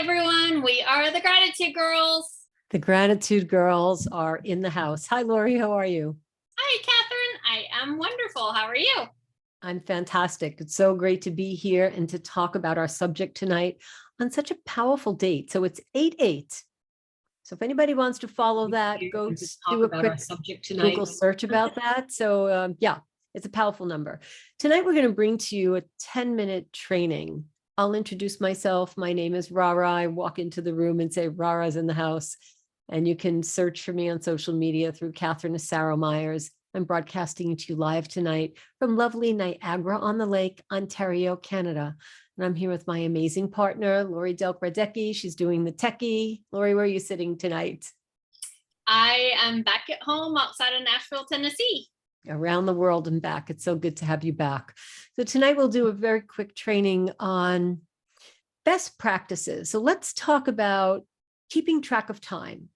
Everyone, we are the Gratitude Girls. The Gratitude Girls are in the house. Hi, Lori. How are you? Hi, Catherine. I am wonderful. How are you? I'm fantastic. It's so great to be here and to talk about our subject tonight on such a powerful date. So it's 8/8. So if anybody wants to follow that, go do a quick Google search about that. So yeah, it's a powerful number. Tonight, we're going to bring to you a 10-minute training. I'll introduce myself. My name is Rara. I walk into the room and say, Rara's in the house. And you can search for me on social media through Catherine Asaro Myers. I'm broadcasting to you live tonight from lovely Niagara-on-the-Lake, Ontario, Canada. And I'm here with my amazing partner, Lori Del Gradecki. She's doing the techie. Lori, where are you sitting tonight? I am back at home outside of Nashville, Tennessee. Around the world and back. It's so good to have you back. So tonight we'll do a very quick training on best practices. So let's talk about keeping track of time.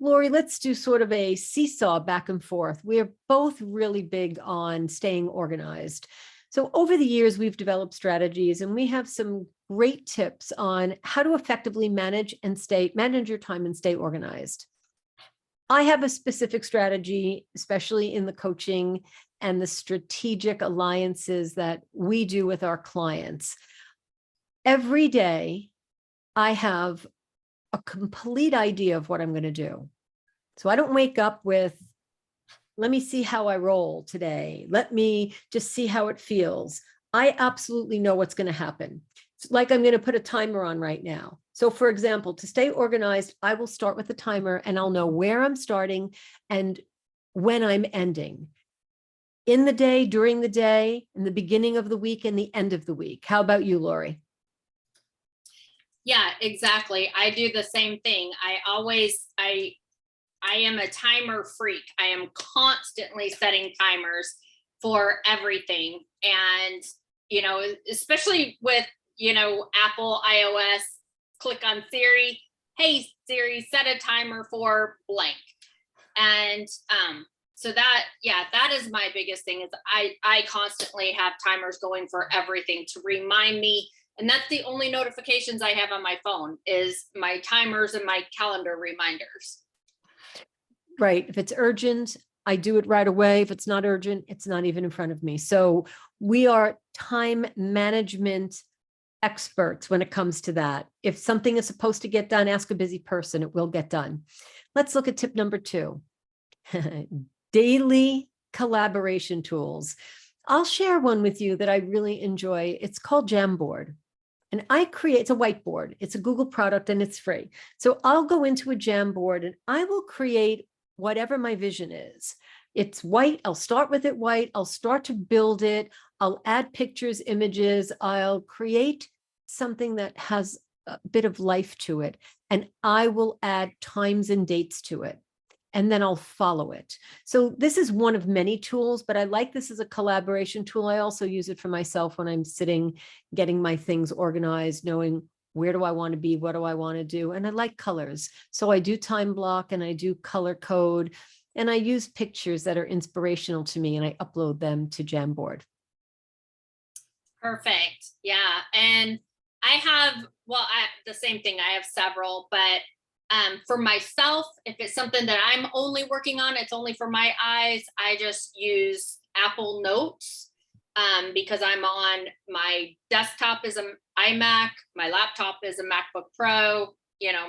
Lori, let's do sort of a seesaw back and forth. We're both really big on staying organized. So over the years, we've developed strategies and we have some great tips on how to effectively manage your time and stay organized. I have a specific strategy, especially in the coaching and the strategic alliances that we do with our clients. Every day, I have a complete idea of what I'm going to do. So I don't wake up with, let me see how I roll today. Let me just see how it feels. I absolutely know what's going to happen. It's like I'm going to put a timer on right now. So for example, to stay organized, I will start with the timer and I'll know where I'm starting and when I'm ending. In the day, during the day, in the beginning of the week, and the end of the week. How about you, Lori? Yeah, exactly. I do the same thing. I am a timer freak. I am constantly setting timers for everything. And, especially with, Apple, iOS, click on Siri. Hey, Siri, set a timer for blank. And so that is my biggest thing is I constantly have timers going for everything to remind me. And that's the only notifications I have on my phone is my timers and my calendar reminders. Right. If it's urgent, I do it right away. If it's not urgent, it's not even in front of me. So we are time management experts when it comes to that. If something is supposed to get done, ask a busy person, it will get done. Let's look at tip number 2. Daily collaboration tools. I'll share one with you that I really enjoy. It's called Jamboard. And it's a whiteboard. It's a Google product and it's free. So I'll go into a Jamboard and I will create whatever my vision is. It's white. I'll start with it white. I'll start to build it. I'll add pictures, images. I'll create something that has a bit of life to it. And I will add times and dates to it. And then I'll follow it. So this is one of many tools, but I like this as a collaboration tool. I also use it for myself when I'm sitting, getting my things organized, knowing where do I want to be, what do I want to do? And I like colors. So I do time block and I do color code and I use pictures that are inspirational to me and I upload them to Jamboard. Perfect. Yeah. And I have, the same thing. I have several, but for myself, if it's something that I'm only working on, it's only for my eyes, I just use Apple Notes because I'm on my desktop is an iMac, my laptop is a MacBook Pro,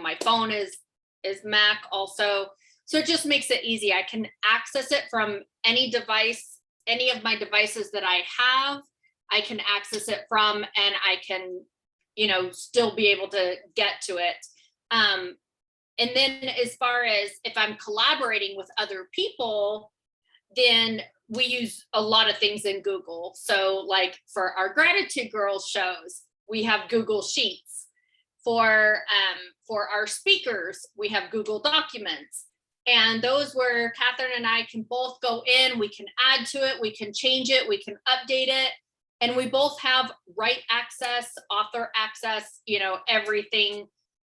my phone is Mac also. So it just makes it easy. I can access it from any device, any of my devices that I have, I can access it from, and I can, still be able to get to it. And then as far as if I'm collaborating with other people, then we use a lot of things in Google. So like for our Gratitude Girls shows, we have Google Sheets. For our speakers, we have Google Documents. And those where Catherine and I can both go in, we can add to it, we can change it, we can update it. And we both have write access, author access, everything.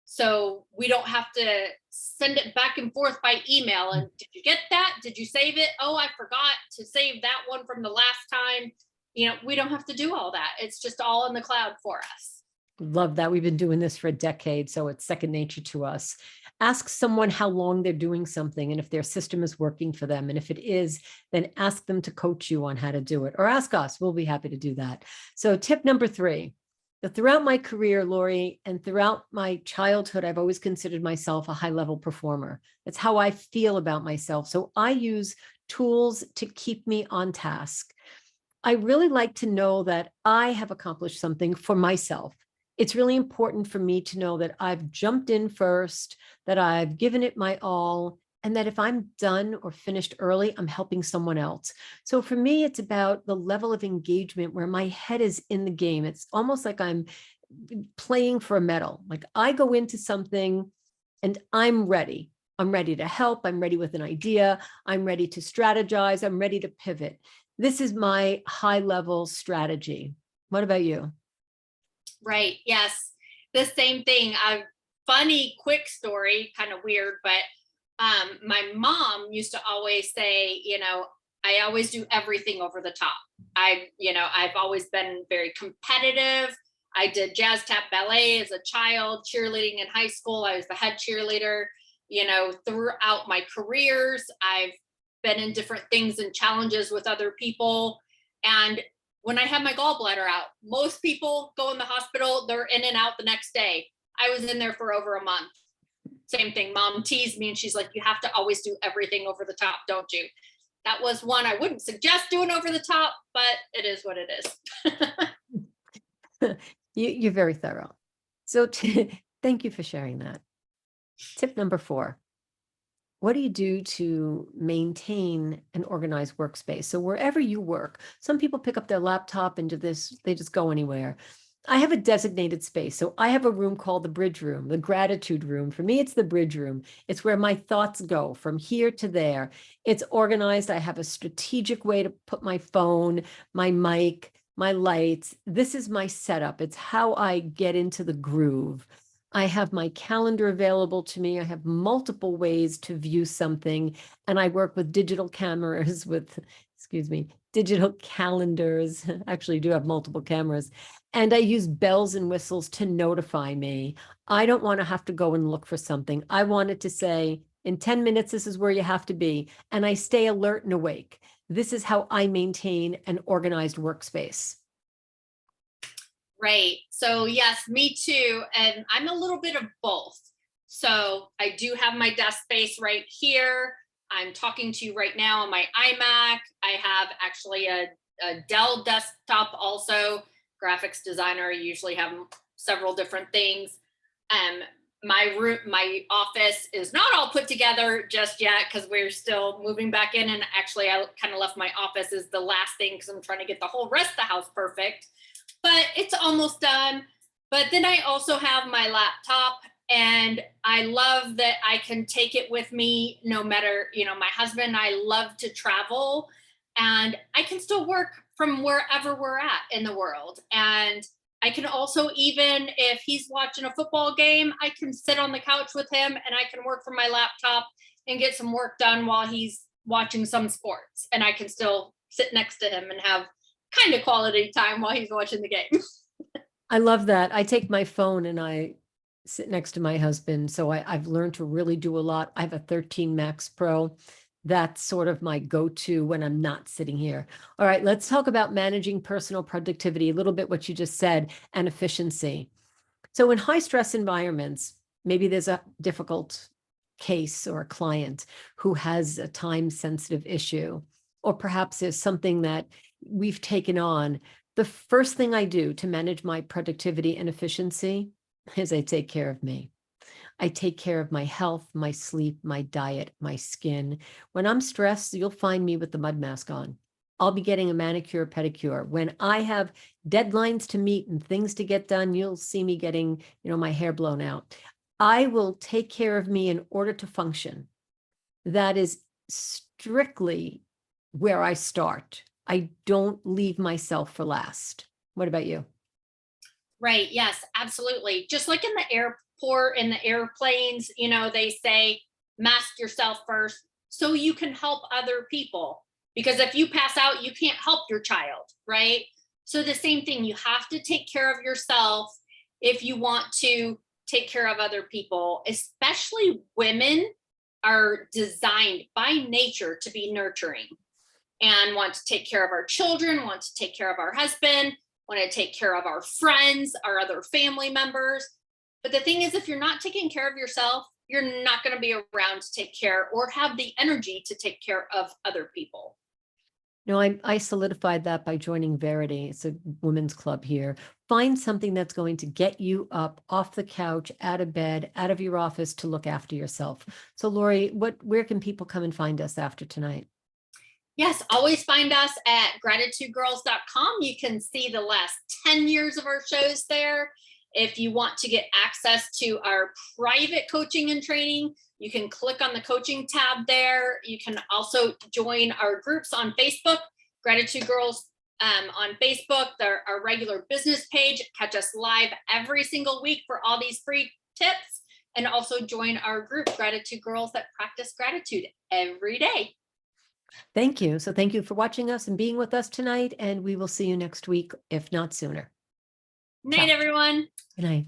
So we don't have to send it back and forth by email. And did you get that? Did you save it? Oh, I forgot to save that one from the last time. We don't have to do all that. It's just all in the cloud for us. Love that. We've been doing this for a decade, so it's second nature to us. Ask someone how long they're doing something and if their system is working for them. And if it is, then ask them to coach you on how to do it, or ask us. We'll be happy to do that. So tip number 3, that throughout my career, Lori, and throughout my childhood, I've always considered myself a high-level performer. It's how I feel about myself. So I use tools to keep me on task. I really like to know that I have accomplished something for myself. It's really important for me to know that I've jumped in first, that I've given it my all, and that if I'm done or finished early, I'm helping someone else. So for me, it's about the level of engagement where my head is in the game. It's almost like I'm playing for a medal. Like I go into something and I'm ready. I'm ready to help. I'm ready with an idea. I'm ready to strategize. I'm ready to pivot. This is my high level strategy. What about you? Right. Yes. The same thing. A funny, quick story, kind of weird, but my mom used to always say, I always do everything over the top. I've always been very competitive. I did jazz tap ballet as a child, cheerleading in high school. I was the head cheerleader, throughout my careers. I've been in different things and challenges with other people. And when I had my gallbladder out, most people go in the hospital, they're in and out the next day. I was in there for over a month. Same thing. Mom teased me and she's like, you have to always do everything over the top, don't you? That was one I wouldn't suggest doing over the top, but it is what it is. You're very thorough. So thank you for sharing that. Tip number 4. What do you do to maintain an organized workspace? So wherever you work, some people pick up their laptop and do this, they just go anywhere. I have a designated space. So I have a room called the bridge room, the gratitude room. For me, it's the bridge room. It's where my thoughts go from here to there. It's organized. I have a strategic way to put my phone, my mic, my lights. This is my setup. It's how I get into the groove. I have my calendar available to me. I have multiple ways to view something, and I work with digital cameras with, digital calendars. Actually, do have multiple cameras. And I use bells and whistles to notify me. I don't want to have to go and look for something. I want it to say, in 10 minutes, this is where you have to be. And I stay alert and awake. This is how I maintain an organized workspace. Right. So yes, me too. And I'm a little bit of both. So I do have my desk space right here. I'm talking to you right now on my iMac. I have actually a Dell desktop also. Graphics designer, I usually have several different things. My office is not all put together just yet because we're still moving back in. And actually, I kind of left my office as the last thing because I'm trying to get the whole rest of the house perfect. But it's almost done. But then I also have my laptop, and I love that I can take it with me no matter, my husband and I love to travel, and I can still work from wherever we're at in the world. And I can also, even if he's watching a football game, I can sit on the couch with him and I can work from my laptop and get some work done while he's watching some sports. And I can still sit next to him and have kind of quality time while he's watching the game. I love that. I take my phone and I sit next to my husband. So I've learned to really do a lot. I have a 13 Max Pro. That's sort of my go-to when I'm not sitting here. All right, let's talk about managing personal productivity, a little bit what you just said, and efficiency. So in high stress environments, maybe there's a difficult case or a client who has a time sensitive issue, or perhaps there's something that we've taken on. The first thing I do to manage my productivity and efficiency is I take care of me. I take care of my health, my sleep, my diet, my skin. When I'm stressed, you'll find me with the mud mask on. I'll be getting a manicure, pedicure. When I have deadlines to meet and things to get done, you'll see me getting, my hair blown out. I will take care of me in order to function. That is strictly where I start. I don't leave myself for last. What about you? Right. Yes, absolutely. Just like in the airport, in the airplanes, they say mask yourself first so you can help other people. Because if you pass out, you can't help your child. Right. So the same thing, you have to take care of yourself if you want to take care of other people, especially women are designed by nature to be nurturing and want to take care of our children, want to take care of our husband, want to take care of our friends, our other family members. But the thing is, if you're not taking care of yourself, you're not going to be around to take care or have the energy to take care of other people. No, I solidified that by joining Verity. It's a women's club here. Find something that's going to get you up off the couch, out of bed, out of your office to look after yourself. So Lori, where can people come and find us after tonight? Yes, always find us at gratitudegirls.com. You can see the last 10 years of our shows there. If you want to get access to our private coaching and training, you can click on the coaching tab there. You can also join our groups on Facebook, Gratitude Girls on Facebook, our regular business page. Catch us live every single week for all these free tips, and also join our group, Gratitude Girls, that practice gratitude every day. Thank you. So thank you for watching us and being with us tonight, and we will see you next week, if not sooner. Night, Ciao. everyone. Good night.